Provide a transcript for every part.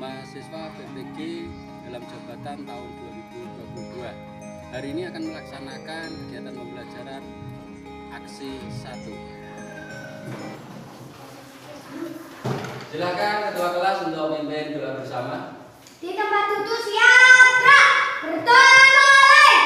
mahasiswa PPG dalam jabatan tahun 2022. Hari ini akan melaksanakan kegiatan pembelajaran aksi 1. Silakan ketua kelas untuk memimpin doa bersama. Di tempat duduk siap, gerak, berdoa mulai.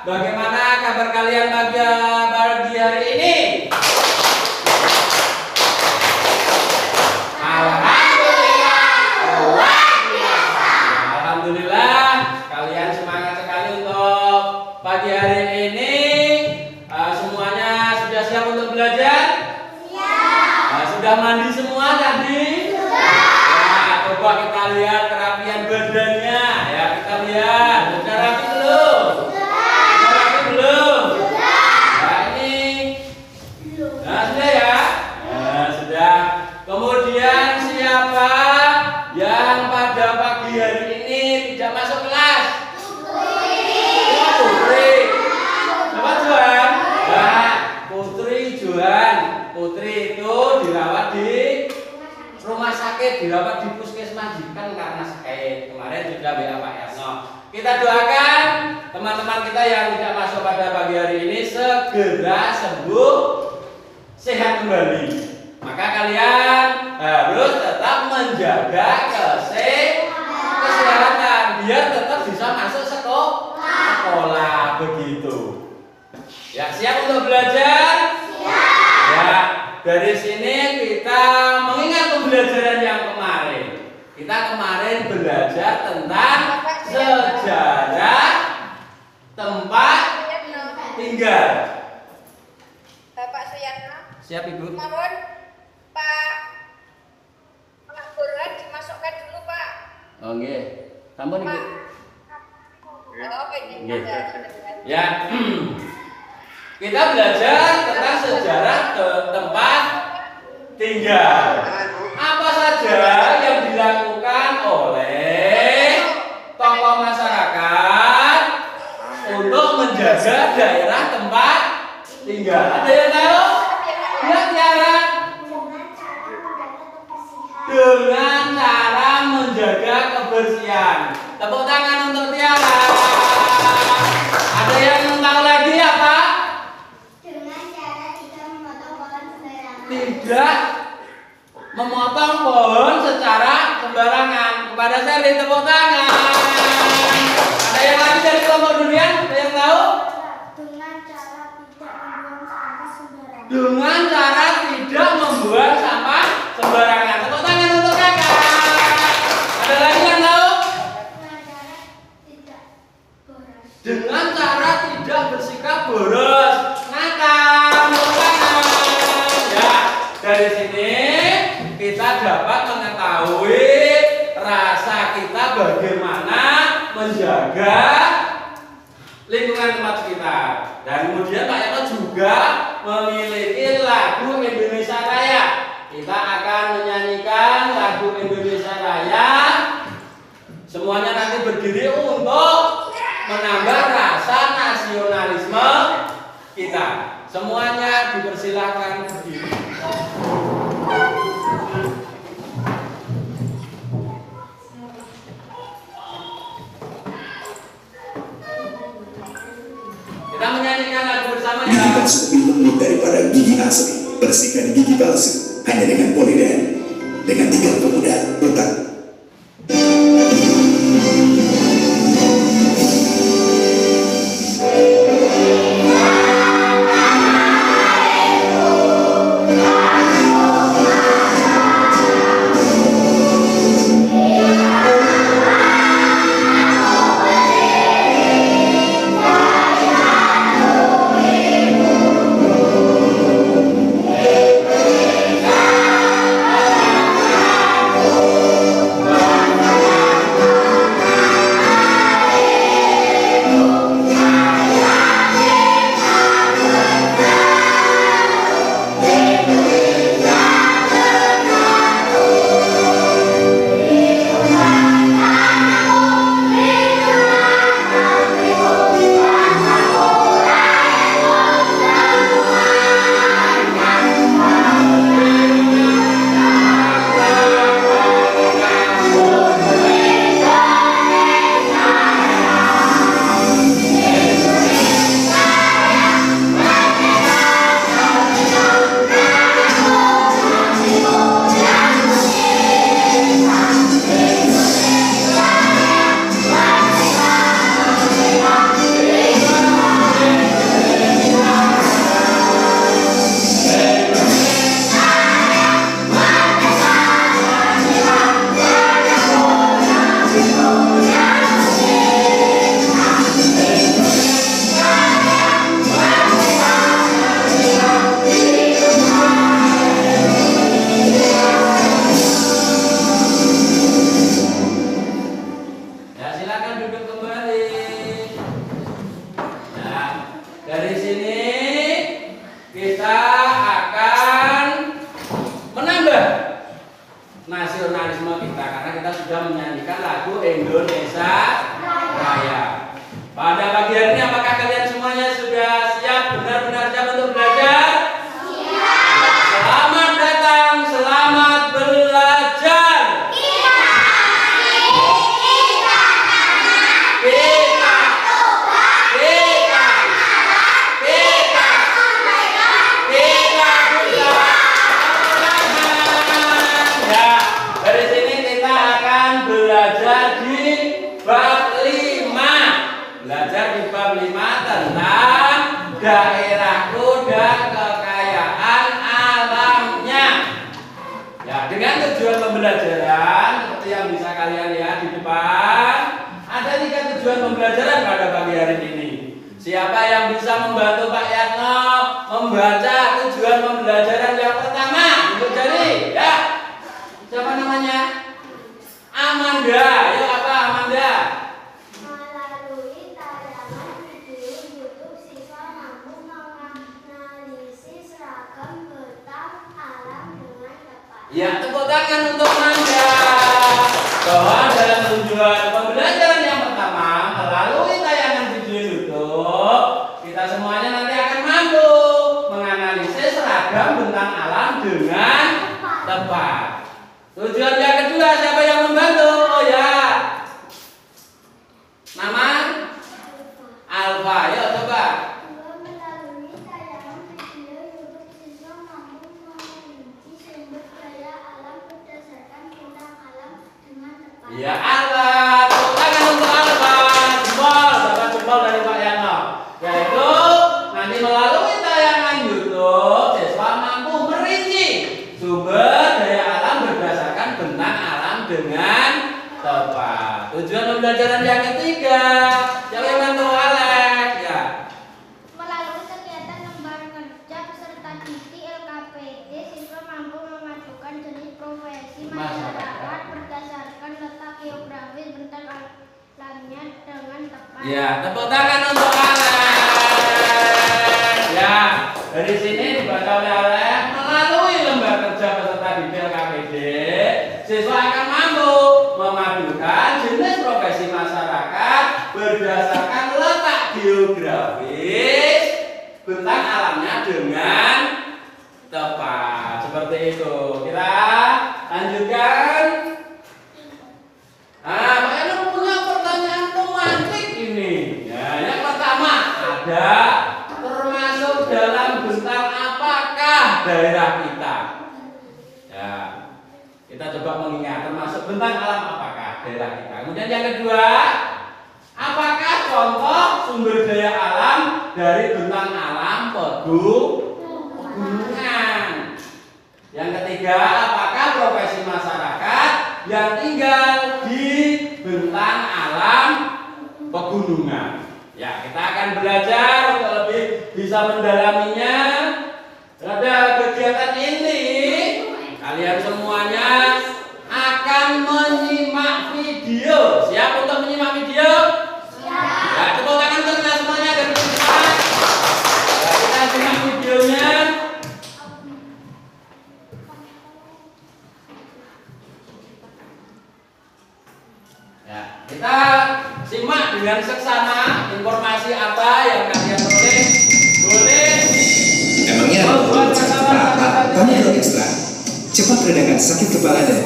Bagaimana kabar kalian pagi hari ini? Alhamdulillah, luar biasa. Alhamdulillah, kalian semangat sekali untuk pagi hari ini. Semuanya sudah siap untuk belajar? Siap. Sudah mandi semua tadi? Sudah. Nah, coba kita lihat kerapian badannya. Ya, kita lihat. Sudah rapi belum? Kemudian siapa yang pada pagi hari ini tidak masuk kelas? Putri. Siapa Johan? Nah, Putri itu dirawat di rumah sakit, dirawat di puskesmas kan karena sakit. Kemarin juga WA Pak Yarno. Kita doakan teman-teman kita yang tidak masuk pada pagi hari ini segera sembuh, sehat kembali. Maka kalian harus tetap menjaga kesehatan biar tetap bisa masuk sekolah begitu. Ya, siap untuk belajar? Siap. Ya, dari sini kita mengingat pembelajaran yang kemarin. Kita kemarin belajar tentang sejarah tempat tinggal. Bapak Suyatno. Siap, Ibu. Mohon Pak Burhan dimasukkan dulu, Pak. Oh, nggih. Sampun, Ibu. Oh, ini. Ya. Kita belajar tentang sejarah tempat tinggal. Apa saja yang dilakukan oleh tokoh masyarakat untuk menjaga daerah tempat tinggal? Ada yang tahu? Ya, Tiara. Dengan cara menjaga kebersihan. Tepuk tangan untuk Tiara. Ada yang tahu lagi apa? Dengan cara tidak memotong pohon sembarangan. Tidak memotong pohon secara sembarangan. Kepada saya beri tepuk tangan. Ada yang lagi dari kelompok durian? Ada yang tahu? Dengan cara tidak membuang sampah sembarangan. Dengan cara tidak membuang sampah sembarangan. Tepuk tangan untuk kakak. Ada lagi yang tahu? Dengan cara tidak boros. Dengan cara tidak bersikap boros. Ngakak. Tepuk tangan. Ya, dari sini kita dapat mengetahui rasa kita bagaimana menjaga lingkungan tempat sekitar. Dan kemudian Pak Yato juga memiliki lagu Indonesia Raya. Kita akan menyanyikan lagu Indonesia Raya. Semuanya nanti berdiri untuk menambah rasa nasionalisme kita. Semuanya dipersilakan berdiri. Kita menyanyikan lagu bersama ya. Gigi palsu lebih lembut daripada gigi asli. Bersihkan gigi palsu hanya dengan Polident. dengan 3 pemuda bentang. Siapa yang bisa membantu Pak Yatno membaca tujuan pembelajaran yang pertama? Untuk jari, ya. Siapa namanya? Amanda. Yuk, apa Amanda? Melalui tayangan video YouTube, siswa mampu menganalisis ragam bentang alam dengan tepat. Ya, tepuk tangan untuk Amanda. Bahwa dalam tujuan pembelajaran yang pertama melalui tayangan video YouTube, kita semuanya nanti akan mampu menganalisis ragam bentang alam dengan tepat. Tujuan yang kedua, siapa yang membantu? Oh ya, nama Alfa. Yuk coba. Melalui tayangan video YouTube, siswa mampu mengunci sumber daya alam berdasarkan bentang alam dengan tepat. Ya, Alfa. Tepuk tangan untuk Alfa. Jempol, dapat jempol dari Pak Yatno. Yaitu nanti melalui tayangan YouTube, siswa mampu merinci sumber daya alam berdasarkan bentang alam dengan tepat. Tujuan pembelajaran yang ketiga, siapa yang bantu Alex? Ya. Melalui kegiatan lembar kerja peserta didik LKPD, siswa mampu memadukan jenis profesi masyarakat berdasarkan letak geografis bentang alamnya dengan tepat. Ya, tepuk tangan untuk Alex. Ya, dari sini dibaca oleh Alex, melalui lembar kerja peserta didik LKPD, siswa akan mampu memadukan jenis profesi masyarakat berdasarkan letak geografis bentang alamnya dengan tepat. Seperti itu. Kita lanjutkan. Nah, Pak Eno punya pertanyaan romantik ini. Ya, yang pertama ada termasuk dalam bentang apakah daerah kita? Ya, kita Kita coba mengingat termasuk bentang alam apakah daerah kita. Kemudian yang kedua, apakah contoh sumber daya alam dari bentang alam pegunungan? Yang ketiga, apakah profesi masyarakat yang tinggal di bentang alam pegunungan? Ya, kita akan belajar untuk lebih bisa mendalaminya. Pada kegiatan ini, kalian semuanya akan menyimak video. Siap untuk menyimak video? Siap. Ya, tepuk tangan untuk kita semuanya dan kita. Ya, kita simak videonya. Ya, kita simak dengan seksama informasi apa yang kalian boleh. Emangnya apa? Panadol Extra cepat redakan sakit kepala dan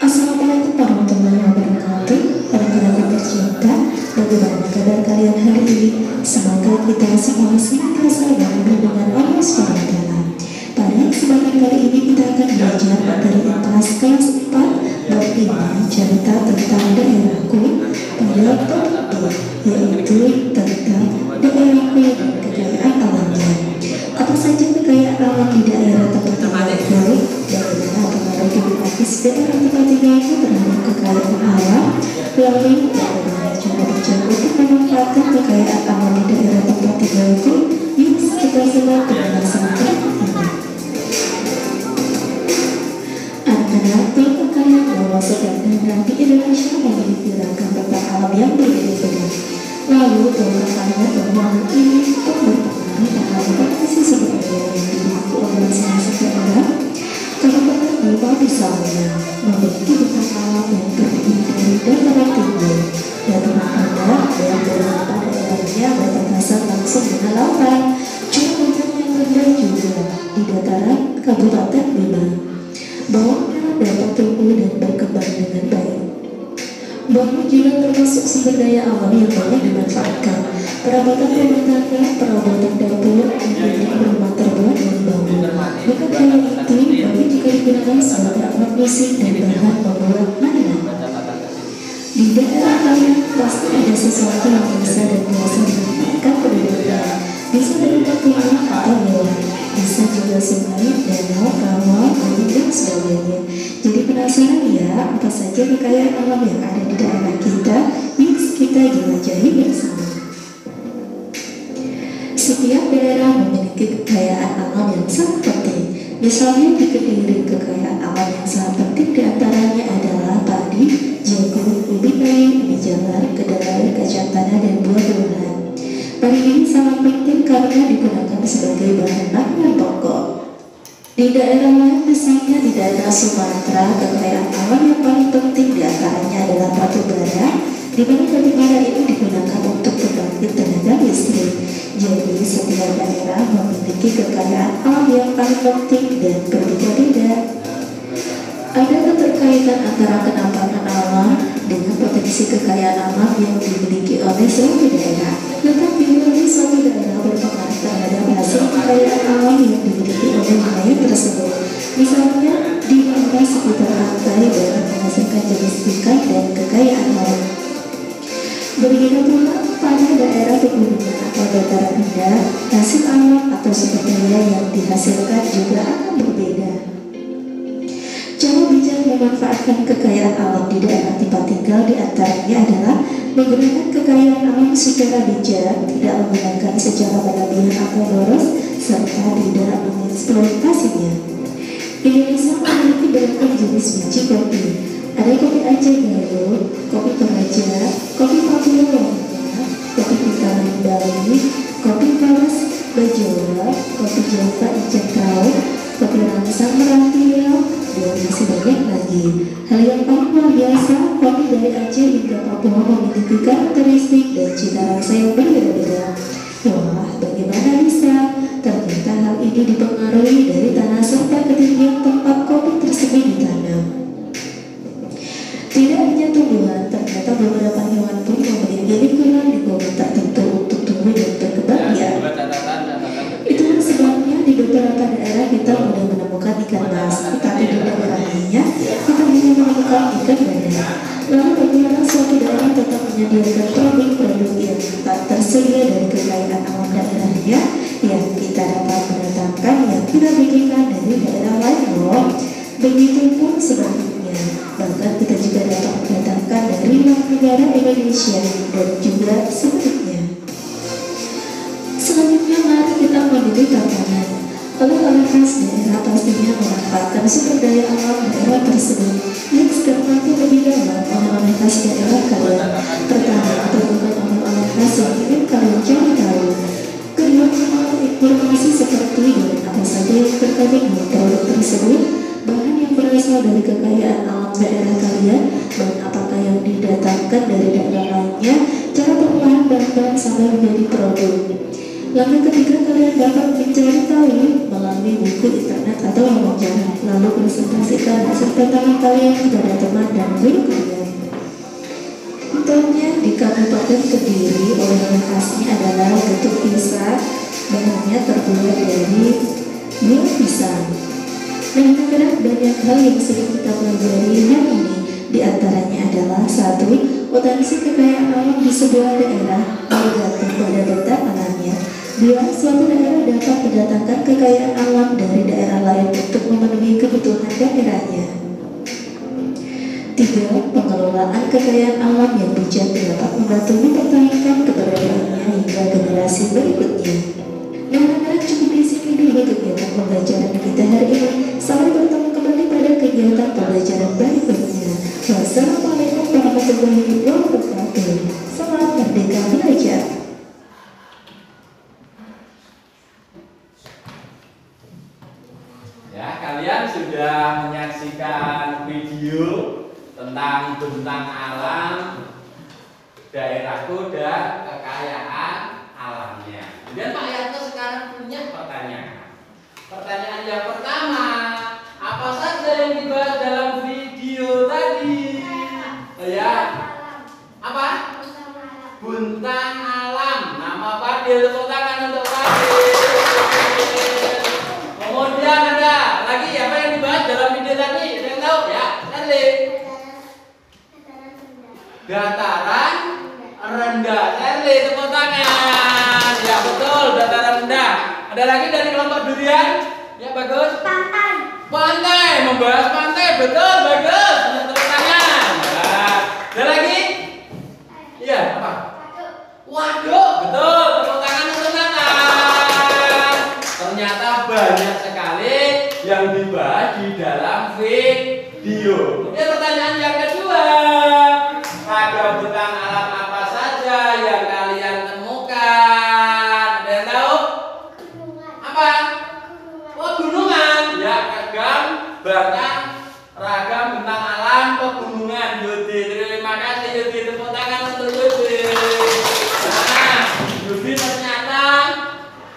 Assalamualaikum warahmatullahi wabarakatuh. Para tercinta, bagaimana kabar kalian hari ini? Semoga kita semua senantiasa dalam lindungan Allah SWT. Pada kesempatan kali ini kita akan belajar materi kelas 4 bab 5 cerita tentang daerahku pada topik yaitu tentang daerahku dan kekayaan alamnya. Apa saja kekayaan alam di daerah tempat tinggalku dan bagaimana pengaruh geografis daerah tempat tinggalku terhadap kekayaan alam, lalu bagaimana cara bijak untuk memanfaatkan kekayaan alam di daerah tempat tinggalku. Yuk kita simak penjelasan ini. Antara kekayaan bahwa setiap daerah di Indonesia memiliki ragam tentang alam yang berbeda-beda. Lalu kekayaan bahwa hal ini berpengaruh terhadap kondisi sumber daya yang dimiliki oleh masing-masing daerah. Kabupaten Bima misalnya memiliki bentang alam yang terdiri dari dataran tinggi, dataran rendah, dan beberapa daerahnya berbatasan langsung dengan lautan. Curug hujan yang rendah juga di dataran Kabupaten Bima. Bawang merah dapat tumbuh dan berkembang dengan baik. Bambu juga termasuk sumber daya alam yang banyak dimanfaatkan. Perabotan rumah tangga, perabotan dapur, hingga rumah terbuat dari bambu. Bukan hanya itu, bambu juga digunakan sebagai alat musik dan bahan membuat mainan. Di daerah kalian pasti ada sesuatu yang bisa dan biasa dimanfaatkan penduduknya. Bisa berupa rumah atau hewan, bisa juga sungai, danau, rawa, gunung, dan sebagainya. Jadi penasaran ya apa saja kekayaan alam yang ada di daerah kita? Yuk kita jelajahi bersama. Setiap daerah memiliki kekayaan alam yang sangat penting. Misalnya di Kediri, kekayaan alam yang sangat penting diantaranya adalah padi, jagung, ubi kayu, ubi jalar, kedelai, kacang tanah, dan buah-buahan. Padi ini sangat penting karena digunakan sebagai bahan makanan pokok. Di daerah lain, misalnya di daerah Sumatera, kekayaan alam yang paling penting diantaranya adalah batu bara, di mana batu bara ini digunakan untuk pembangkit tenaga listrik. Jadi setiap daerah memiliki kekayaan alam yang paling penting dan berbeda-beda. Ada keterkaitan antara kenampakan alam dengan potensi kekayaan alam yang dimiliki oleh suatu daerah. Tetapi bagi suatu daerah berpengaruh terhadap hasil kekayaan alam yang dimiliki oleh wilayah tersebut. Misalnya di daerah sekitar pantai dapat menghasilkan jenis ikan dan kekayaan alam. Begitu pula pada daerah pegunungan atau dataran rendah, hasil alam atau sumber daya yang dihasilkan juga akan berbeda. Cara bijak memanfaatkan kekayaan alam di daerah tempat tinggal diantaranya adalah menggunakan kekayaan alam secara bijak, tidak menggunakan secara berlebihan atau boros, serta tidak mengeksploitasinya. Indonesia memiliki beragam jenis biji kopi. Ada kopi Aceh Gayo, kopi Toraja, kopi Papua Warna, kopi Vitamin Bali, kopi Palas Bajawa, kopi Java Ijen Raut, kopi Rangsang Meranti Riau, dan masih banyak lagi. Hal yang paling luar biasa, kopi dari Aceh hingga Papua memiliki karakteristik dan cita rasa yang berbeda-beda. Wah, bagaimana bisa? Ternyata hal ini dipengaruhi dari tanah serta ketinggian tempat kopi tersebut ditanam. Tidak hanya tumbuhan, ternyata beberapa hewan pun memiliki lingkungan tertentu untuk tumbuh dan berkembang biak. Itulah sebabnya di beberapa daerah kita mudah menemukan ikan mas, tetapi di daerah lainnya kita hanya menemukan ikan bandar. Lalu bagaimana suatu daerah tetap menyediakan produk-produk yang tak tersedia dari kekayaan alam daerahnya? Ya, kita dapat mendatangkan yang kita miliki dari daerah lain loh. Begitupun sebaliknya, bahkan kita juga dapat mendatangkan dari negara Indonesia dan juga sebaliknya. Selanjutnya mari kita menuju tantangan. Oleh-oleh khas daerah pastinya memanfaatkan sumber daya alam daerah tersebut yang sedang mampu lebih dalam. Oleh-oleh khas daerah kalian pertama terbuka oleh-oleh khas yang ingin kalian cari tahu. Kedua, mengenai informasi seperti dan apa saja yang terkait dengan produk tersebut, bahan yang berasal dari kekayaan alam daerah kalian, dan apakah yang didatangkan dari daerah lainnya, cara pengolahan bahan-bahan sampai menjadi produk. Langkah ketiga, kalian dapat mencari tahu melalui buku internet atau wawancara, lalu presentasikan hasil tantangan kalian kepada teman dan guru kalian. Contohnya di Kabupaten Kediri, oleh-oleh khasnya adalah getuk pisang, bahannya terbuat dari buah pisang. Dan terkadang banyak hal yang sering kita pelajari hari ini. Di antaranya adalah 1. Potensi kekayaan alam di sebuah daerah bergantung pada bentang alamnya. 2. Suatu daerah dapat mendatangkan kekayaan alam dari daerah lain untuk memenuhi kebutuhan daerahnya. 3. Pengelolaan kekayaan alam yang bijak dapat membantu mempertahankan keberadaannya hingga generasi berikutnya. Nah, anak-anak cukup di sini dulu kegiatan pembelajaran kita hari ini. Sampai bertemu kembali pada kegiatan pembelajaran berikutnya. Wassalamualaikum warahmatullahi wabarakatuh. Selamat merdeka belajar. Ya, kalian sudah menyaksikan video tentang bentang alam daerahku dan kekayaan alamnya. Kemudian Pak Yanto sekarang punya pertanyaan. Pertanyaan yang pertama, apa saja yang dibahas dalam video tadi? Ya, apa? Bentang alam. Nama Fadil, tepuk tangan untuk Fadil. Kemudian ada lagi apa yang dibahas dalam video tadi? Ada yang tahu? Ya, Charlie. Dataran rendah. Charlie, tepuk tangan. Ya betul, dataran rendah. Ada lagi dari kelompok durian? Ya bagus. Pantai, membahas pantai. Betul, bagus. Tepuk tangan. Nah, ada lagi? Iya, apa? Waduk. Betul, tepuk tangan untuk Nathan. Ternyata banyak sekali yang dibahas di dalam video. Kemudian pertanyaan yang kedua, ragam bentang alam apa saja yang kalian temukan? Ada yang tahu? Apa? Oh, gunungan. Ya, ragam bentang alam pegunungan. Yudi, terima kasih Yudi, tepuk tangan untuk Yudi. Nah, Yudi ternyata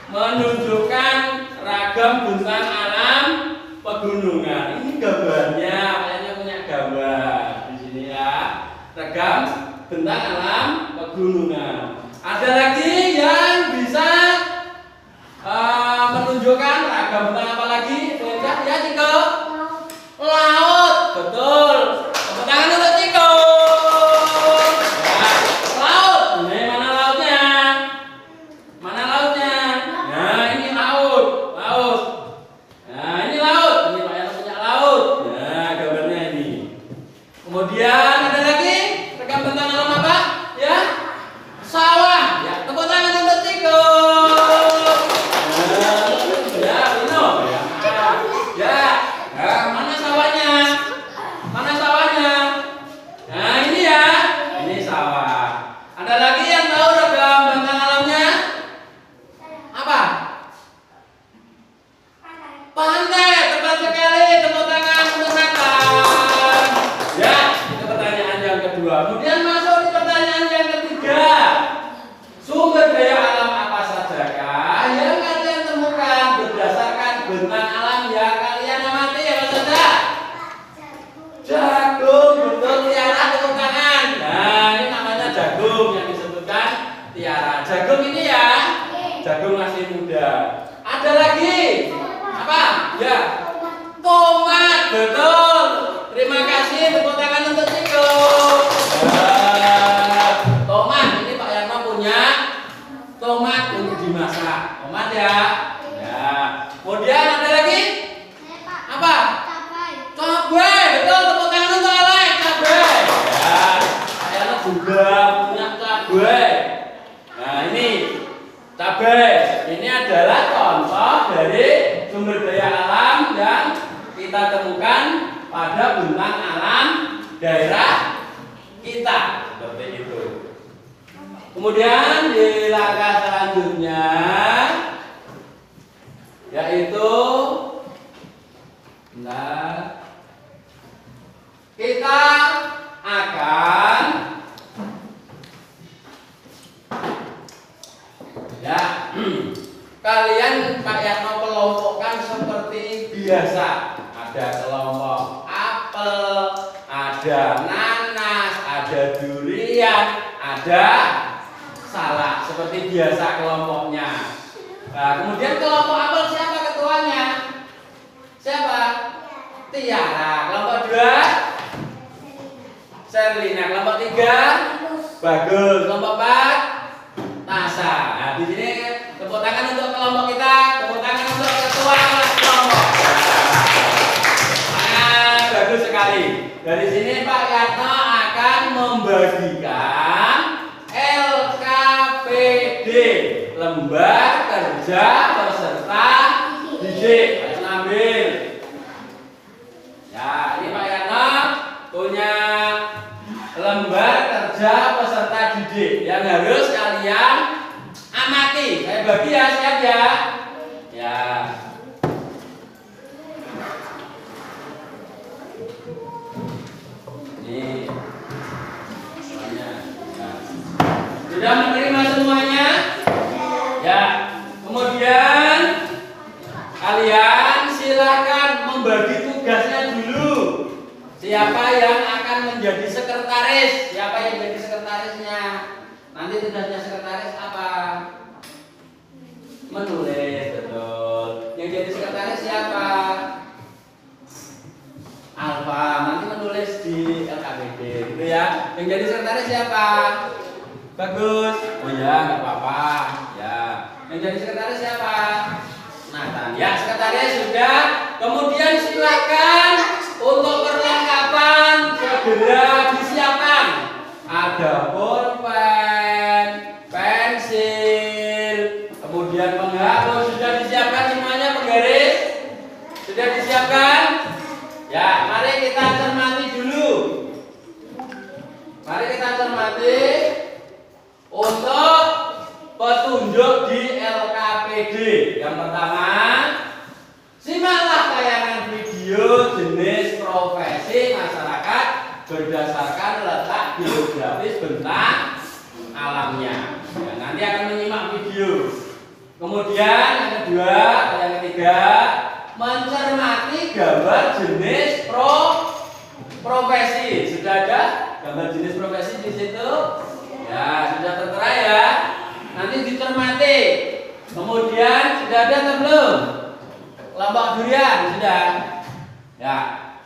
menunjukkan ragam bentang alam pegunungan. Ini gambarnya, kayaknya punya gambar di sini ya. Ragam bentang alam pegunungan. Ada lagi yang bisa menunjukkan ragam bentang apa lagi? Ya, Ciko. Laut, betul. Tepuk tangan untuk Ciko. Ya, laut. Ini mana lautnya? Mana lautnya? Nah, ini laut. Nah, ini laut. Ini Pak yang punya laut. Nah, gambarnya ini. Kemudian ada lagi ragam bentang alam apa? Ya, sawah. Ya, tepuk tangan untuk Ciko. Ya, Bino. Ya. Nah, mana sawahnya? Mana sawahnya? Nah, ini ya. Ini sawah. Ada lagi yang tahu ragam bentang alamnya? Apa? Pantai. Tepat sekali. Tepuk tangan untuk Nathan. Ya, itu pertanyaan yang kedua. Kemudian masuk di pertanyaan yang ketiga. Sumber daya alam apa sajakah yang kalian temukan berdasarkan bentang alam yang kalian amati? Apa saja? Jagung, betul, tiara, tepuk tangan. Nah, ini juga punya cabai. Nah ini cabai, ini adalah contoh dari sumber daya alam yang kita temukan pada bentang alam daerah kita, seperti itu. Kemudian di langkah selanjutnya yaitu kita akan kalian Pak Yatno kelompokkan seperti biasa. Ada kelompok apel, ada nanas, ada durian, ada salak, seperti biasa kelompoknya. Nah, kemudian kelompok apel siapa ketuanya? Siapa? Tiara. Kelompok 2 Serlina. Kelompok 3 Bagus. Kelompok 4 Tasa. Nah, di sini tepuk tangan untuk kelompok kita, tepuk tangan untuk ketua kelompok. Nah, bagus sekali. Dari sini Pak Yatno akan membagikan LKPD, lembar kerja peserta didik. Ayo ambil. Ya, ini Pak Yatno punya lembar kerja peserta didik yang harus kalian amati. Saya bagi ya, siap ya. Ya. Ini semuanya. Ya. Sudah menerima semuanya? Ya. Kemudian kalian silakan membagi tugasnya dulu. Siapa yang akan menjadi sekretaris? Siapa yang jadi sekretarisnya? Nanti tugasnya sekretaris apa? Menulis, betul. Yang jadi sekretaris siapa? Alfa. Nanti menulis di LKPD, gitu ya. Yang jadi sekretaris siapa? Bagus. Oh ya, nggak apa-apa. Ya. Yang jadi sekretaris siapa? Nathan. Ya, sekretaris sudah. Kemudian silakan untuk perlengkapan segera disiapkan. Ada pulpen, pensil, kemudian penghapus sudah disiapkan semuanya, penggaris sudah disiapkan. Ya, mari kita cermati dulu. Mari kita cermati untuk petunjuk di LKPD. Yang pertama, simaklah tayangan video jenis profesi masyarakat berdasarkan letak geografis bentang alamnya. Ya, nanti akan menyimak video. Kemudian yang kedua, yang ketiga, mencermati gambar jenis profesi. Sudah ada gambar jenis profesi di situ? Ya, sudah tertera ya. Nanti dicermati. Kemudian sudah ada atau belum? Kelompok durian sudah. Ya,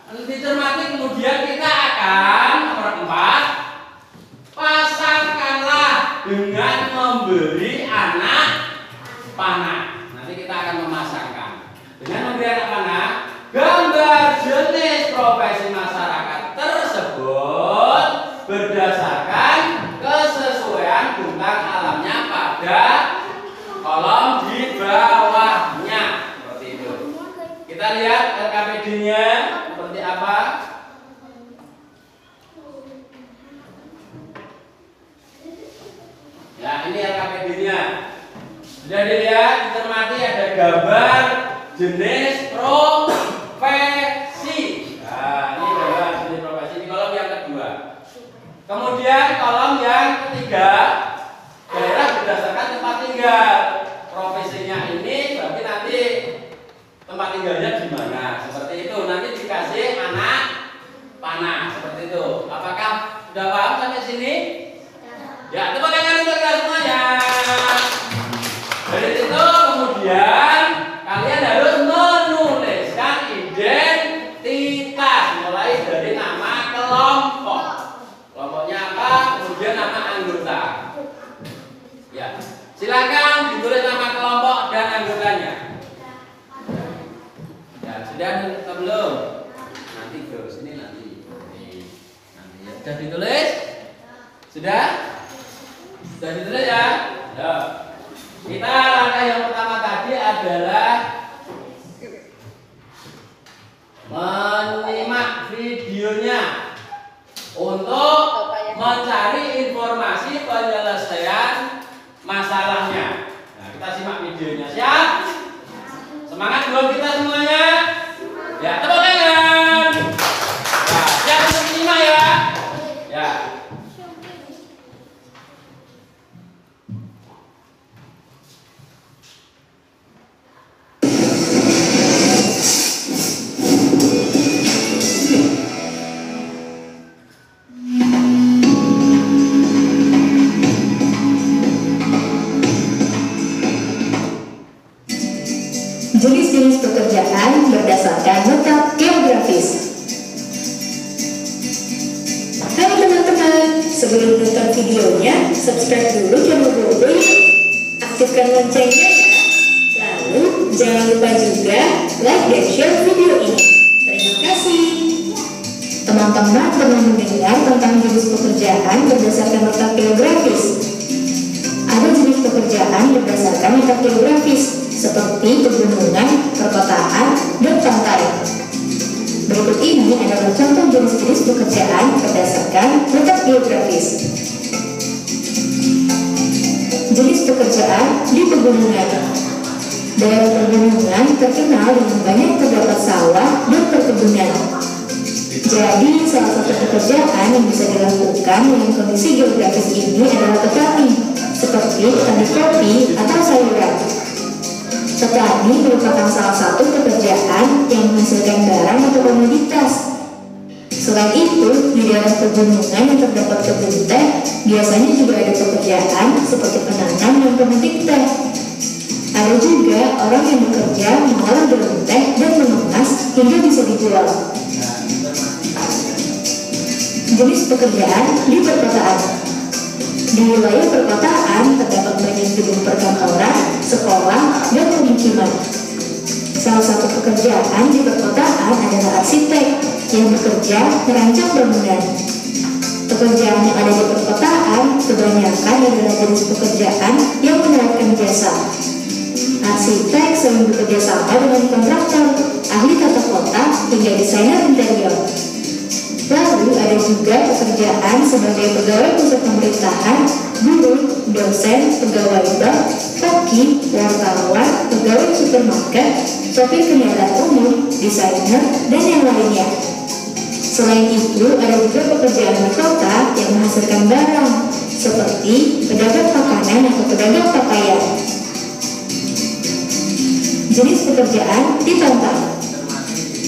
nanti dicermati. Kemudian kita akan nomor 4, pasangkanlah dengan memberi anak panah. Nanti kita akan memasangkan dengan memberi anak panah gambar jenis profesi masyarakat tersebut berdasarkan kesesuaian bentang alamnya pada kolom di bawahnya. Seperti itu. Kita lihat LKPD-nya seperti apa. Ya, ini LKPD-nya. Sudah dilihat, dicermati ada gambar jenis profesi. Nah, ini gambar jenis profesi di kolom yang kedua. Kemudian kolom yang ketiga, daerah berdasarkan tempat tinggal. Profesinya ini berarti nanti tempat tinggalnya di mana. Seperti itu. Nanti dikasih anak panah. Seperti itu. Apakah sudah paham sampai sini? Ya, tepuk tangan untuk kita semuanya. Dari situ kemudian kalian harus menuliskan identitas mulai dari nama kelompok. Kelompoknya apa? Kemudian nama anggota. Ya, silakan ditulis nama kelompok dan anggotanya. Ya, sudah atau belum? Nanti bro, sini nanti. Nanti ya, sudah ditulis? Sudah? Sudah ditulis ya? Ya. Kita langkah yang pertama tadi adalah menyimak videonya untuk mencari informasi penyelesaian masalahnya. Nah, kita simak videonya. Siap? Semangat belum kita semuanya? Ya, tepuk tangan. Nah, siap untuk menyimak ya? Ya. Jenis-jenis pekerjaan berdasarkan letak geografis. Hai teman-teman, sebelum nonton videonya, subscribe dulu channel Bobo ya. Aktifkan loncengnya ya. Lalu, jangan lupa juga like dan share video ini. Terima kasih. Teman-teman pernah mendengar tentang jenis pekerjaan berdasarkan letak geografis? Ada jenis pekerjaan berdasarkan letak geografis, seperti pegunungan, perkotaan, dan pantai. Berikut ini adalah contoh jenis-jenis pekerjaan berdasarkan letak geografis. Jenis pekerjaan di pegunungan. Daerah pegunungan terkenal dengan banyak terdapat sawah dan perkebunan. Jadi, salah satu pekerjaan yang bisa dilakukan dengan kondisi geografis ini adalah petani, seperti petani kopi atau sayuran. Petani merupakan salah satu pekerjaan yang menghasilkan barang atau komoditas. Selain itu, di daerah pegunungan yang terdapat kebun teh, biasanya juga ada pekerjaan seperti penanam dan pemetik teh. Ada juga orang yang bekerja mengolah daun teh dan mengemas hingga bisa dijual. Jenis pekerjaan di perkotaan. Di wilayah perkotaan terdapat banyak gedung perkantoran, sekolah, dan pemukiman. Salah satu pekerjaan di perkotaan adalah arsitek yang bekerja merancang bangunan. Pekerjaan yang ada di perkotaan kebanyakan adalah jenis pekerjaan yang menawarkan jasa. Arsitek sering bekerja sama dengan kontraktor, ahli tata kota, hingga desainer interior. Lalu ada juga pekerjaan sebagai pegawai pusat pemerintahan, guru, dosen, pegawai bank, koki, wartawan, pegawai supermarket, sopir kendaraan umum, desainer, dan yang lainnya. Selain itu, ada juga pekerjaan di kota yang menghasilkan barang, seperti pedagang makanan atau pedagang pakaian. Jenis pekerjaan di pantai.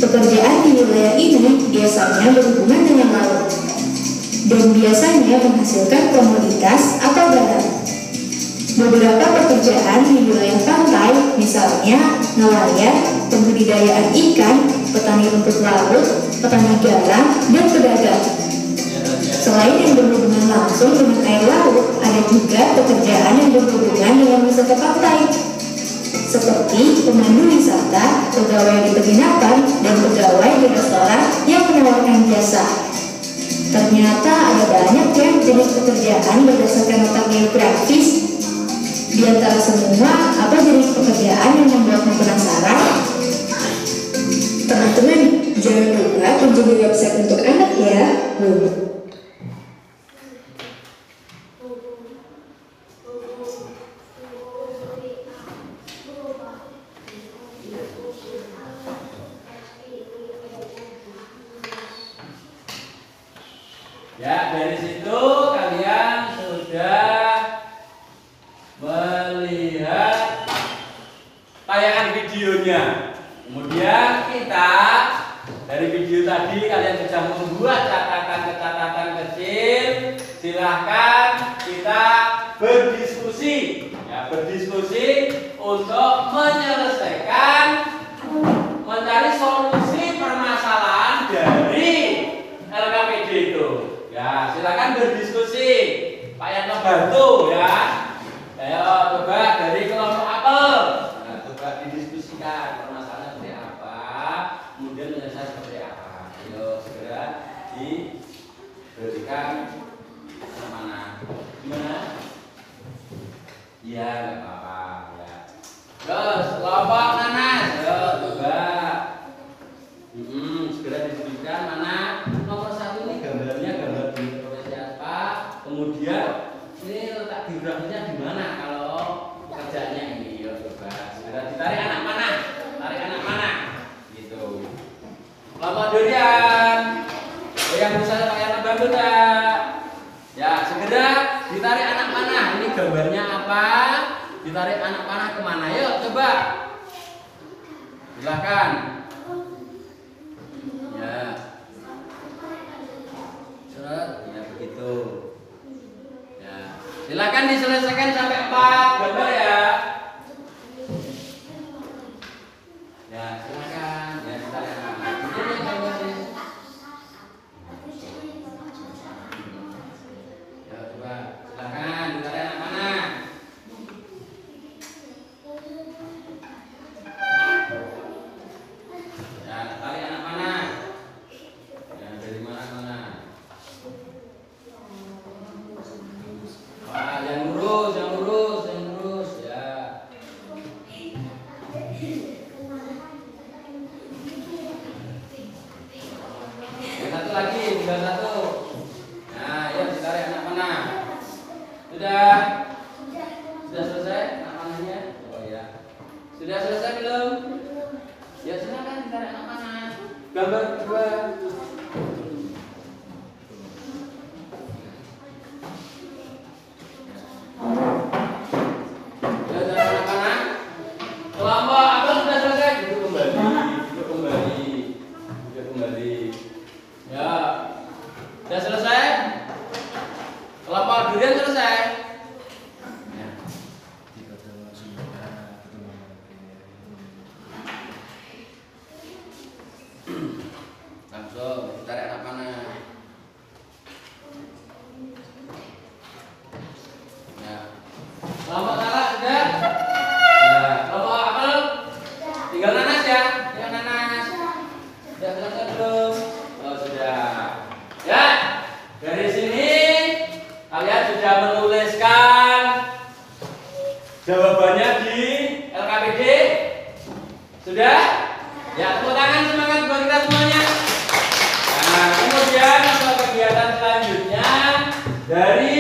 Pekerjaan di wilayah ini biasanya berhubungan dengan laut dan biasanya menghasilkan komoditas atau barang. Beberapa pekerjaan di wilayah pantai, misalnya nelayan, pembudidayaan ikan, petani rumput laut, petani garam, dan pedagang. Selain yang berhubungan langsung dengan air laut, ada juga pekerjaan yang berhubungan dengan wisata pantai, seperti pemandu wisata, pegawai di penginapan, dan pegawai di restoran yang menawarkan jasa. Ternyata ada banyak ya jenis pekerjaan berdasarkan letak geografis. Di antara semua, apa jenis pekerjaan yang membuatmu penasaran? Teman-teman, jangan lupa kunjungi website untuk anak ya. Ya, dari situ kalian sudah melihat tayangan videonya. Kemudian kita dari video tadi kalian sudah membuat catatan kecil. Silahkan kita berdiskusi, ya, berdiskusi untuk mencari solusi permasalahan dari LKPD itu. Ya, silakan berdiskusi. Pak Yanto bantu ya. Ayo coba dari kelompok apel. Nah, coba didiskusikan permasalahan seperti apa, kemudian menyelesaikan seperti apa. Ayo segera diberikan mana. Iya, nggak apa-apa ya. Terus kelompok nanas, coba. Segera disebutkan mana nomor 1 ini gambarnya gambar bunyi profesi apa. Kemudian ini letak geografisnya di mana kalau pekerjaannya ini. Yo coba segera ditarik anak panah, tarik anak panah, gitu. Kelompok durian, yang bisa pakai anak bambu enggak? Ya segera ditarik anak panah. Ini gambarnya apa? Ditarik anak panah kemana? Yuk coba. Silakan. Ya. Surat, ya begitu. Ya. Silakan diselesaikan sampai 4 gambar ya. Ya, silakan. Ya, ditarik anak panah. Ini gambarnya. Ya, coba. Silakan ditarik anak panah. Ya, tarik anak panah. Ya, dari mana? Wah, yang lurus ya. Yang satu lagi, tinggal 1. Nah, ya ditarik anak panah. Sudah selesai anak panahnya? Oh ya. Sudah selesai belum? Ya silakan ditarik anak panah. Gambar kedua. Ya, tarik anak panah. Kelompok apa sudah selesai? Duduk kembali. Ya. Sudah selesai? Kelompok durian selesai? Ya. Langsung tarik anak panah. Ya. Kelompok salak sudah? Sudah. Kelompok apel? Tinggal nanas ya? Yang nanas. Sudah selesai belum? Oh sudah. Ya. Dari sini kalian sudah menuliskan jawabannya di LKPD? Sudah? Ya, tepuk tangan semangat buat kita semuanya. Nah, kemudian untuk kegiatan selanjutnya dari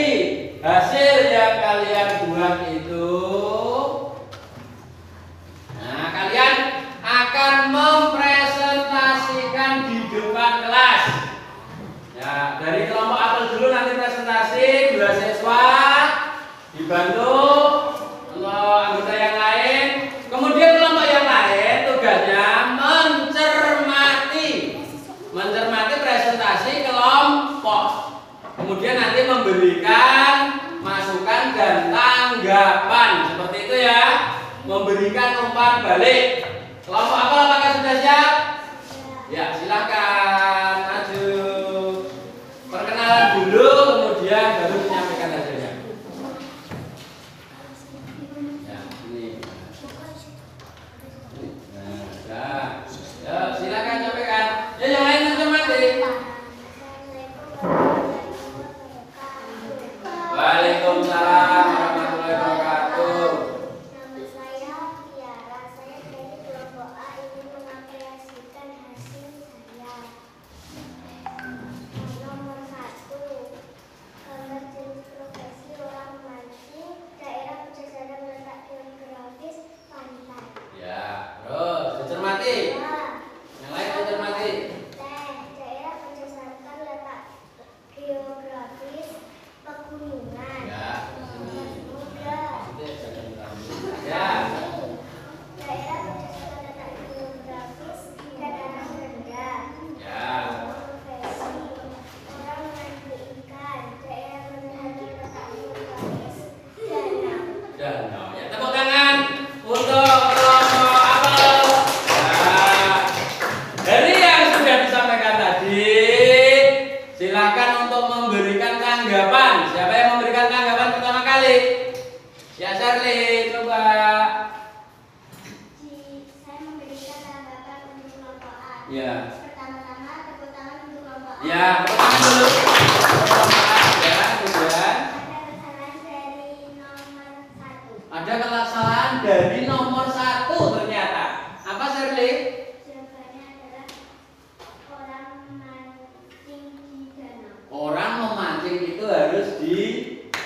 hasil yang kalian buat itu, nah kalian akan mempresentasikan di depan kelas. Ya, dari kelompok apel dulu nanti presentasi 2 siswa dibantu untuk anggota yang lain. Kemudian kelompok yang lain tugasnya mencermati presentasi kelompok. Kemudian nanti memberikan masukan dan tanggapan. Seperti itu ya. Memberikan umpan balik. Kelompok apa apakah sudah siap? Ya, silakan maju. Perkenalan dulu, kemudian baru menyampaikan hasilnya. Ya, ini. Nah, ya, silakan sampaikan. Ya, yang lain mencermati. Waalaikumsalam warahmatullahi wabarakatuh. Nama saya Tiara. Saya dari kelompok A ingin mengapresiasikan hasil saya. Nomor 1, gambar jenis profesi orang mancing, daerah berdasarkan letak geografis pantai. Ya, terus dicermati. Yang lain dicermati. Daerah berdasarkan letak geografis pegunungan. Ya, Nomor 2, ya. daerah berdasarkan letak geografis dataran rendah. Ya. Profesi orang mandi ikan, daerah berdasarkan letak geografis danau. Danau. Ya, tepuk tangan untuk kelompok apel. Nah, dari yang sudah disampaikan tadi, silakan untuk memberikan tanggapan. Siapa yang memberikan tanggapan pertama kali? Ya, Charlie, coba. Saya memberikan tanggapan untuk kelompok A. Ya. Pertama-tama tepuk tangan untuk kelompok A. Ya, tepuk tangan dulu. Ya, kemudian. Ada kesalahan dari nomor 1.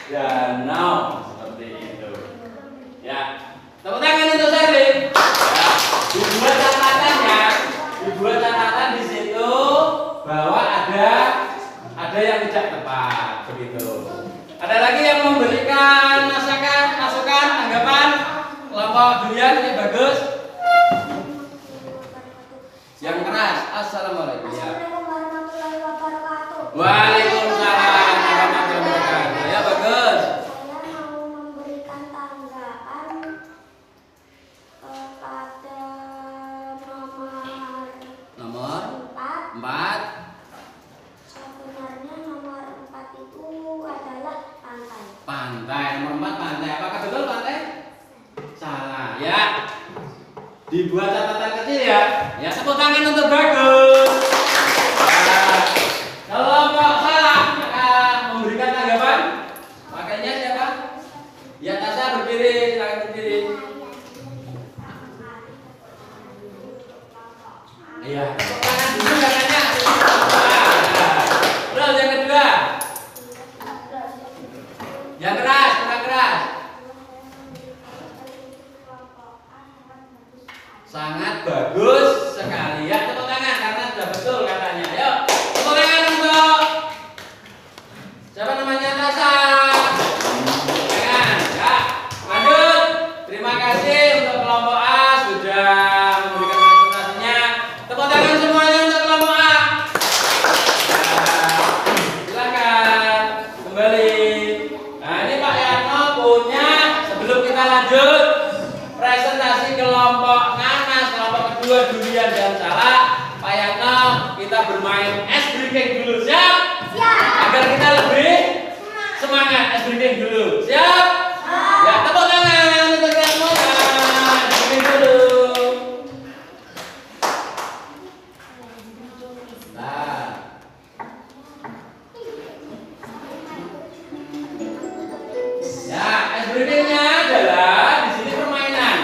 danau seperti itu. Ya, tepuk tangan untuk Sherly. Ya, dibuat catatannya, dibuat catatan di situ bahwa ada yang tidak tepat begitu. Ada lagi yang memberikan masukan, tanggapan kelompok durian ini bagus. Yang keras, assalamualaikum. Ya. warahmatullahi wabarakatuh. Waalaikumsalam warahmatullahi wabarakatuh. Ya bagus. Saya mau memberikan tanggapan kepada Nomor 4. 4. Sebenarnya nomor 4 itu adalah pantai. Pantai, nomor 4 pantai. Apakah betul pantai? Salah. Ya. Dibuat catatan kecil ya. Ya, tepuk tangan untuk bagus. Ya. Kelompok salah akan memberikan tanggapan. Makanya siapa? Ya, Tasya berdiri, silakan berdiri. Iya, tepuk tangan dulu katanya. Terus yang kedua. Yang keras, kurang keras. Sangat bagus sekali ya, tepuk tangan karena sudah betul katanya. Ayo, tepuk tangan untuk siapa namanya? Tasya. Tangan, ya. Lanjut. Terima kasih untuk kelompok A sudah memberikan presentasinya. Tepuk tangan semuanya untuk kelompok A. Ya, silakan kembali. Nah, ini Pak Yatno punya, sebelum kita lanjut presentasi kelompok nanas, kelompok kedua durian dan salak, Pak Yatno, kita bermain es breaking dulu, siap? Siap. Agar kita lebih semangat, es breaking dulu, siap? Ya, tepuk tangan untuk kita semua. Es breaking dulu. Nah, ya, es breakingnya adalah di sini permainan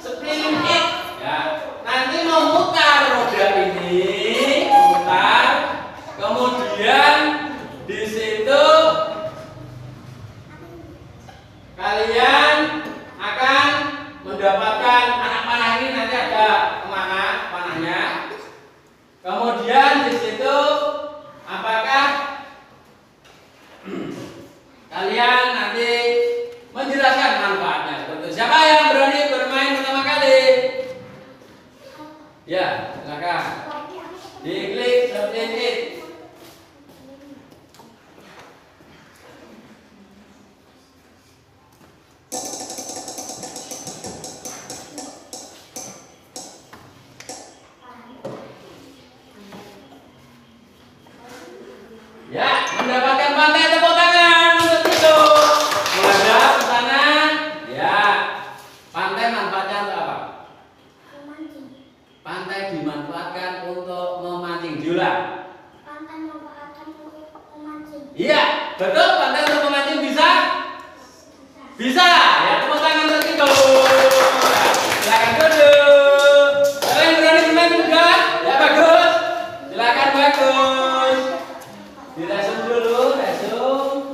spinning it. Ya, nanti mau mutar roda ini, mutar, kemudian di situ kalian akan mendapatkan anak panah ini, nanti ada kemana panahnya. Kemudian di situ apakah kalian nanti menjelaskan manfaatnya seperti itu. Siapa yang berani bermain pertama kali? Ya, silakan. Diklik spin it. Ya, mendapatkan pantai, tepuk tangan untuk itu. Menghadap ke sana. Ya, pantai manfaatnya untuk apa? Memancing. Pantai dimanfaatkan untuk memancing. Diulang. Pantai memanfaatkan untuk memancing. Iya, betul. Pantai untuk memancing bisa? Bisa. Ya, tepuk tangan untuk itu. Ya, silakan duduk. Kalian berani bermain juga? Ya, bagus. Silakan bagus. Diresum dulu, resum.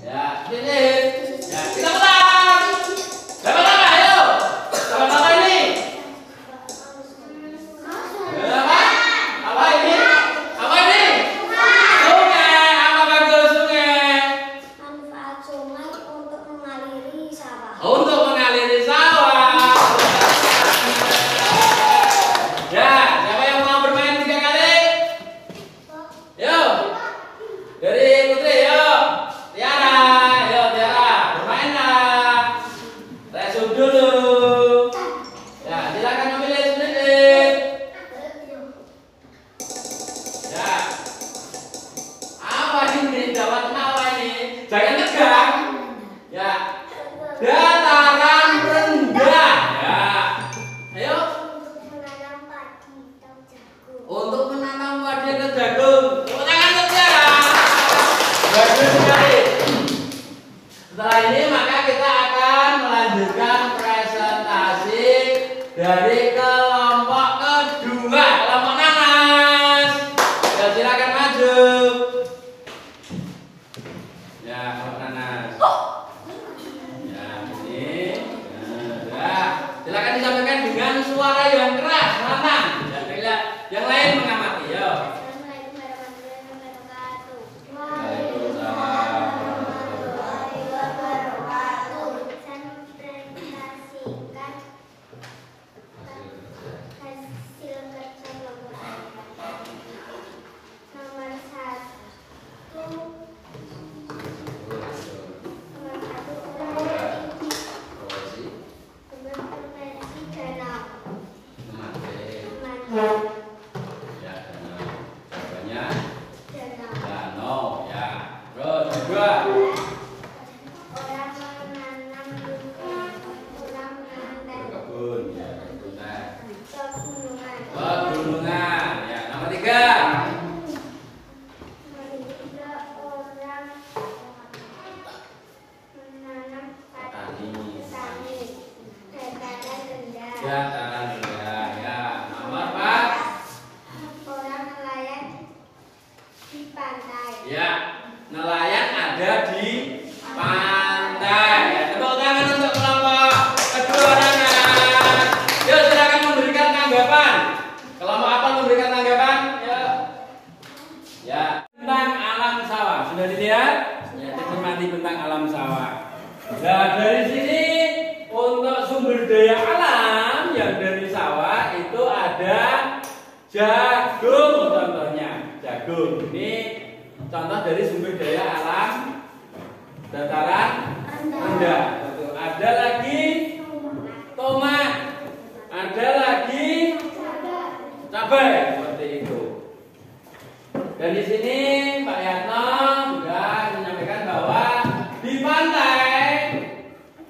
Ya, sini. Ya, kita pulang. Dapat apa? Ayo. Dapat apa ini? Apa? Apa ini? Apa ini? Sungai. Apa bagus sungai? Manfaat sungai untuk mengaliri sawah. Untuk mengaliri sawah. Ya, siapa yang mau bermain 3 kali? Yuk. Dari Putri, yuk. Tiara, yuk Tiara, bermainlah. Resum dulu. Ya, silakan memilih sedikit. Ya. Apa ini? Jawab apa ini? Jangan tegang. Ya. Dataran rendah. Ya. Ayo. Menanam padi atau jagung. Untuk menanam padi atau jagung. Tepuk tangan untuk Tiara. Bagus sekali. Setelah ini maka kita akan melanjutkan presentasi dari kelompok kedua, kelompok nanas. Ya, silakan maju. Ya, kalau nanas. Ya, ini. Ya, silakan disampaikan dengan suara yang keras, lantang. Yang lain mengamati, yo. Assalamualaikum warahmatullahi wabarakatuh. Waalaikumsalam. Saya mempresentasikan hasil kerja kelompok nomor satu berprofesi danau Ya, jawabannya danau, ya. Terus kedua. orang menanam Berkebun, ya, berkebun. pegunungan. Pegunungan, ya. Nomor 3. Tiga orang menanam Petani. dataran rendah. Dataran rendah, ya. Nomor 4. Orang nelayan di pantai. Ya, nelayan ada di pantai. Ya, tepuk tangan untuk kelompok kedua anak. Yuk, silakan memberikan tanggapan. Kelompok apa memberikan tanggapan? Yuk. Ya, tentang alam sawah. Sudah dilihat? Ya, nikmati tentang alam sawah. Nah, dari sini untuk sumber daya alam yang dari sawah itu ada jagung contohnya. Jagung ini contoh dari sumber daya alam dataran rendah. Ada lagi tomat, ada lagi cabai seperti itu. Dan di sini Pak Yatno juga menyampaikan bahwa di pantai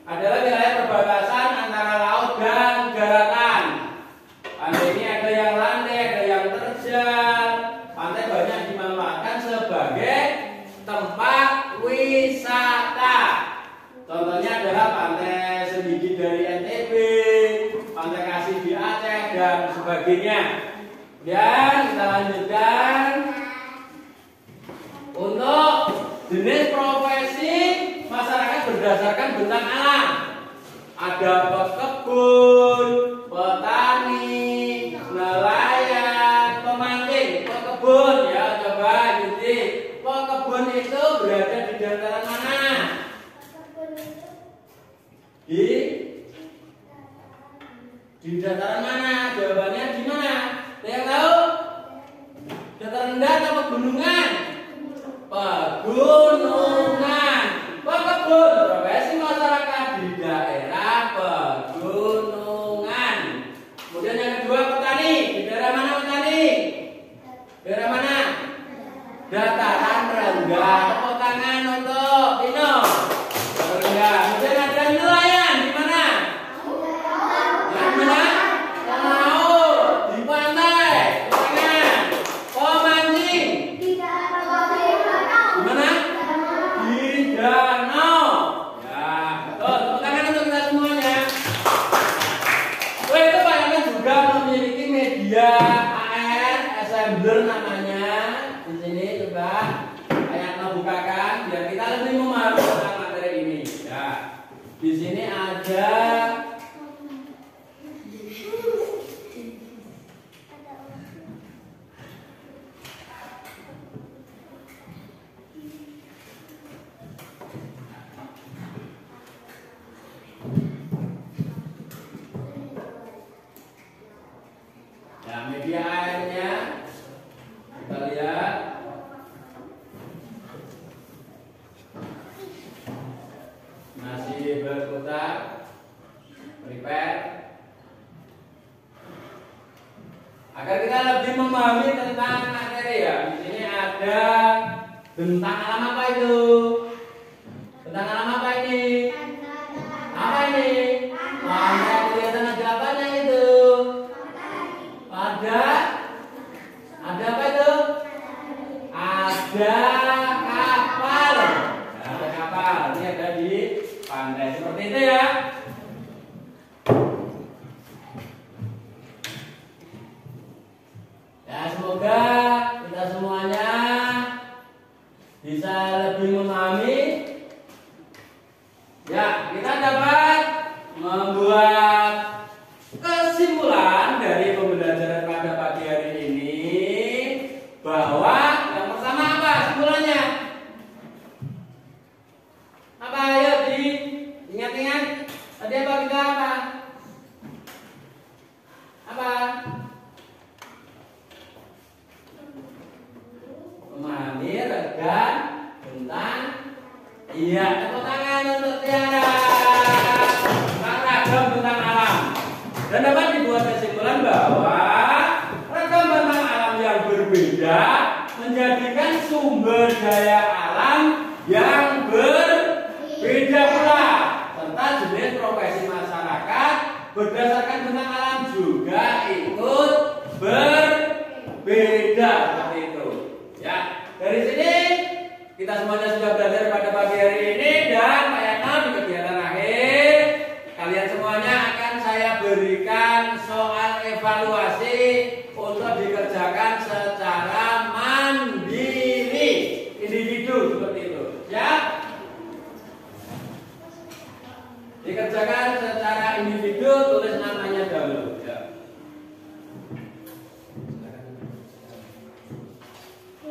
adalah wilayah perbatasan antara laut dan daratan. Pantai ini ada yang landai, ada yang terjal. Pantai banyak dimanfaatkan sebagai tempat wisata. Contohnya adalah pantai Senggigi dari NTB, pantai Kasih di Aceh dan sebagainya. Dan kita lanjutkan untuk jenis profesi masyarakat berdasarkan bentang alam. Ada pekebun, petani, nelayan, pemancing, pekebun ya, coba jadi pekebun itu berada di dataran mana? Di dataran mana? Jawabannya di mana? Ada yang tahu? Dataran rendah atau pegunungan? Pegunungan. Pekebun, profesi masyarakat di daerah pegunungan. Kemudian yang kedua petani. Di daerah mana petani? Daerah mana? Dataran rendah. Tepuk tangan untuk Dino. Dataran rendah. Kemudian ada nelayan di mana? Di mana? Laut. Di pantai. Tepuk tangan. Pemancing. Di mana? Di danau. Ya, betul. Tepuk tangan untuk kita semuanya. Oh, itu Pak Yana juga memiliki media AR assembler namanya. Di sini coba Pak Yana bukakan biar kita lebih memahami tentang materi ini. Ya, di sini ada ya media airnya. Kita lihat masih berputar, prepare agar kita lebih memahami tentang materi ya. Di sini ada bentang alam apa itu? Bentang alam apa ini? Apa ini? Pantai. Kelihatan ada apanya itu? Ada apa itu? Ada kapal. Ada kapal. Ini ada di pantai seperti itu ya. Ya, semoga kita semuanya bisa lebih memahami Iya, tepuk tangan untuk Tiara. Ragam bentang alam. Dan dapat dibuat kesimpulan bahwa ragam bentang alam yang berbeda menjadikan sumber daya alam yang berbeda pula, serta jenis profesi masyarakat berdasarkan bentang alam juga ikut berbeda seperti itu. Ya, dari sini kita semuanya sudah belajar pada pagi hari ini, dan Pak Yatno di kegiatan akhir kalian semuanya akan saya berikan soal evaluasi untuk dikerjakan secara mandiri, individu seperti itu. Ya, dikerjakan secara individu, tulis namanya dahulu. Ya.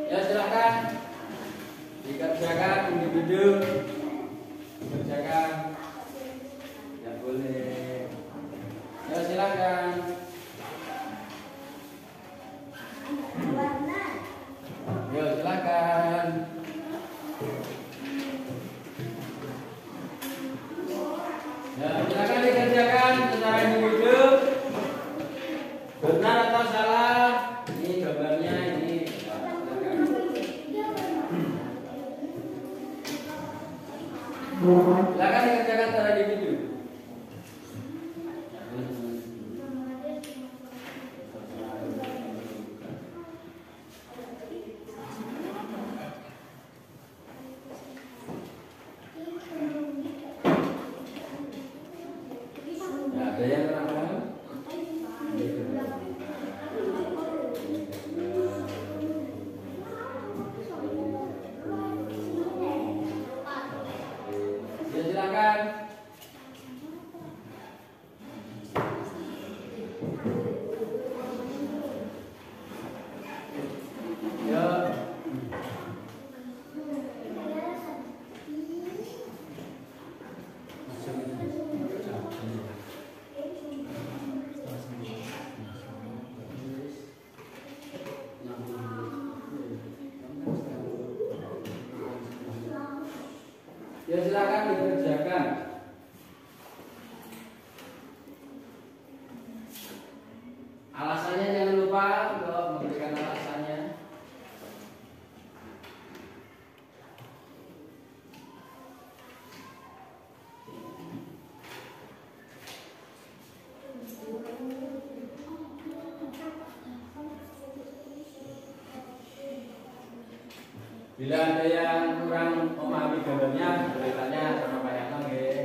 Ya, silakan dikerjakan individu, dikerjakan. Ya boleh. Ya silakan. Ya silakan. Ya silakan dikerjakan secara individu. Benar atau salah? Ini gambarnya ini. Silakan dikerjakan secara individu. Ada yang terangkan? Ya silakan. Ya. Ya silakan dikerjakan. Alasannya jangan lupa untuk memberikan alasannya. Bila ada yang kurang memahami gambarnya, boleh tanya sama Pak Yatno nggih.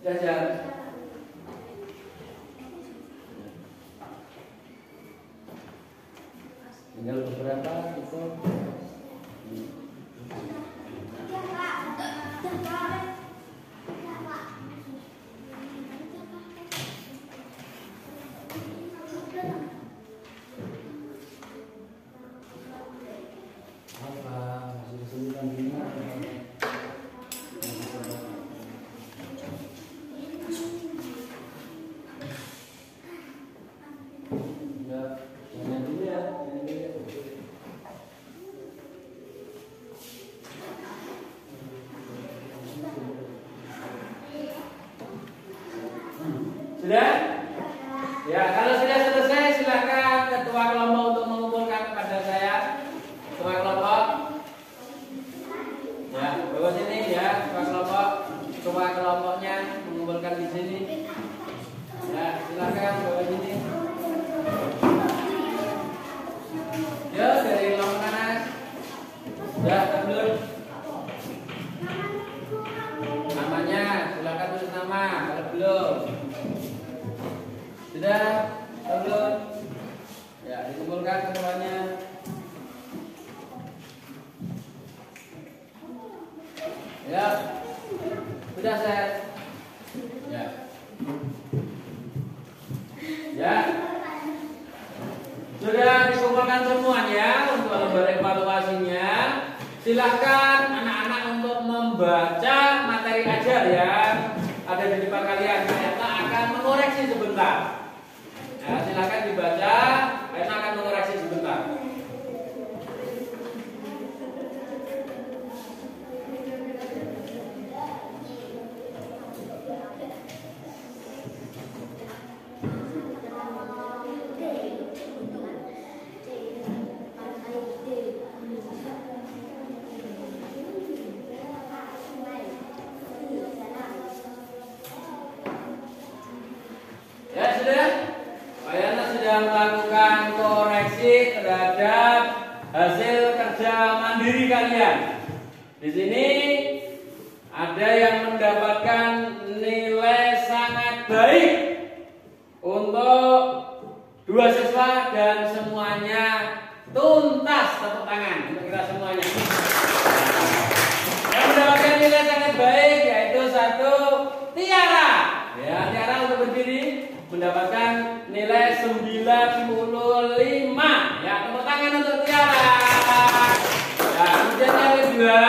Jajan. Tinggal beberapa itu. Masih kesulitan gini. Sudah? Ya, kalau sudah selesai silakan ketua kelompok untuk mengumpulkan kepada saya. Ketua kelompok. Ya, bawa sini ya, ketua kelompok. Ketua kelompoknya mengumpulkan di sini. Ya, silakan bawa sini. Ya, dari kelompok kanan. Ya, tabur. Namanya, silakan tulis nama kalau belum. Sudah, belum? Ya, dikumpulkan semuanya. Ya, sudah set. Ya, ya, sudah dikumpulkan semuanya untuk lembar evaluasinya. Silahkan anak-anak untuk membaca materi ajar yang ada di depan kalian. Saya akan mengoreksi sebentar. Ya, silakan dibaca, karena akan mengoreksi sebentar. Ya sudah, Bayana sudah melakukan koreksi terhadap hasil kerja mandiri kalian. Di sini ada yang mendapatkan nilai sangat baik untuk 2 siswa dan semuanya tuntas, tepuk tangan untuk kita semuanya. Yang mendapatkan nilai sangat baik yaitu 1 Tiara. Ya, Tiara untuk berdiri mendapatkan nilai 95. Ya, tepuk tangan untuk Tiara. Ya, kemudian yang kedua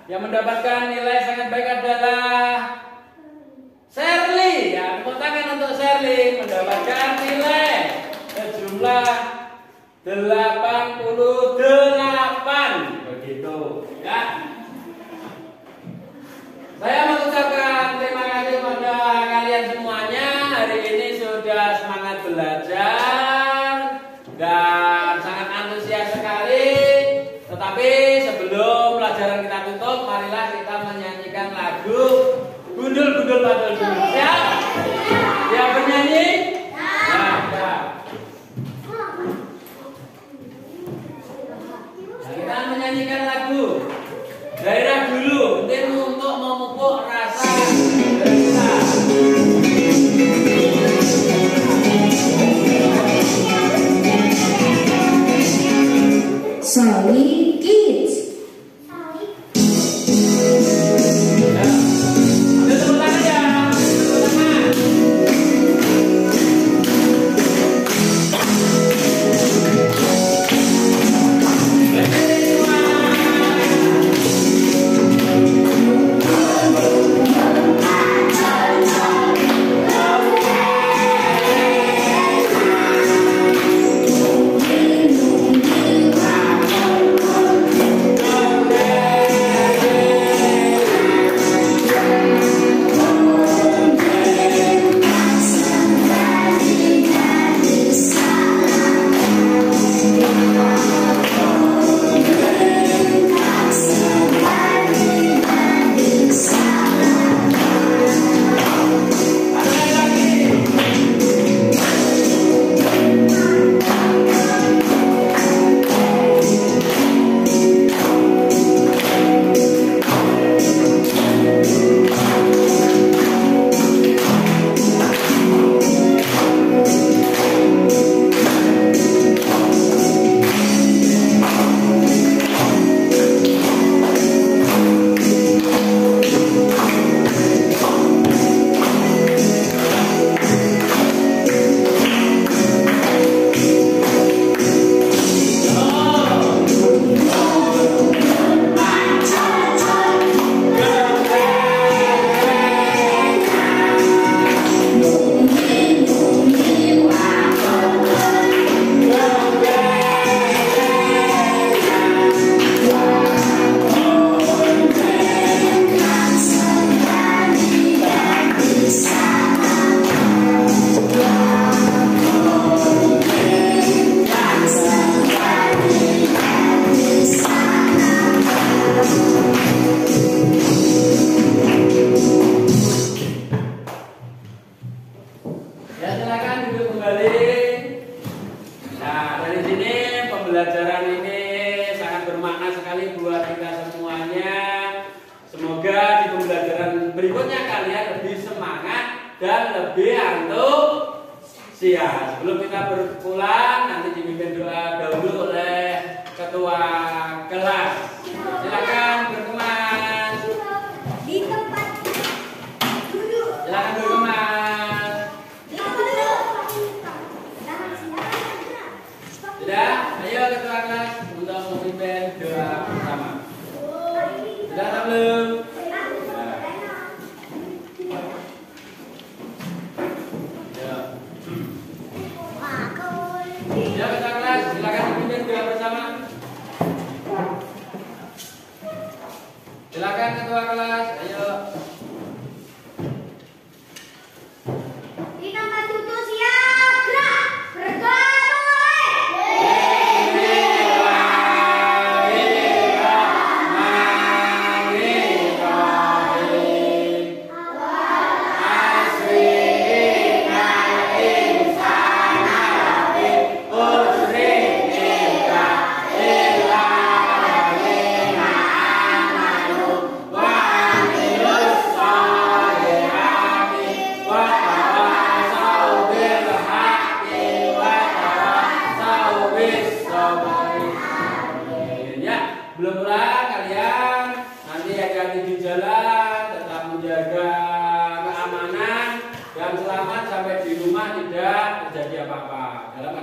yang mendapatkan nilai sangat baik adalah Shirley. Ya, tepuk tangan untuk Shirley mendapatkan nilai sejumlah 88. Begitu, ya. Saya mengucapkan terima kasih kepada kalian semuanya. Hari ini sudah semangat belajar dan sangat antusias sekali. Tetapi sebelum pelajaran kita tutup, marilah kita menyanyikan lagu Gundul-Gundul Padul dulu. Siap? Siap bernyanyi? Ya. Nah, kita menyanyikan lagu Daerah Dulu, mungkin untuk memupuk rasa kita. Solid Kids. Ya. Ambil tepuk tangan ya. berikutnya kalian lebih semangat dan lebih antusias. Sebelum kita berpulang, nanti dipimpin doa dahulu oleh ketua kelas. Silakan berkemas. Di tempat duduk. Silakan berkemas. Sudah, ayo ketua kelas untuk memimpin doa bersama. Sudah atau belum? Ya, ketua kelas, silakan memimpin doa bersama. Silakan ketua kelas, ayo. Di tempat duduk siap, gerak, berdoa belum pulang kalian nanti hati-hati di jalan, tetap menjaga keamanan dan selamat sampai di rumah tidak terjadi apa-apa dalam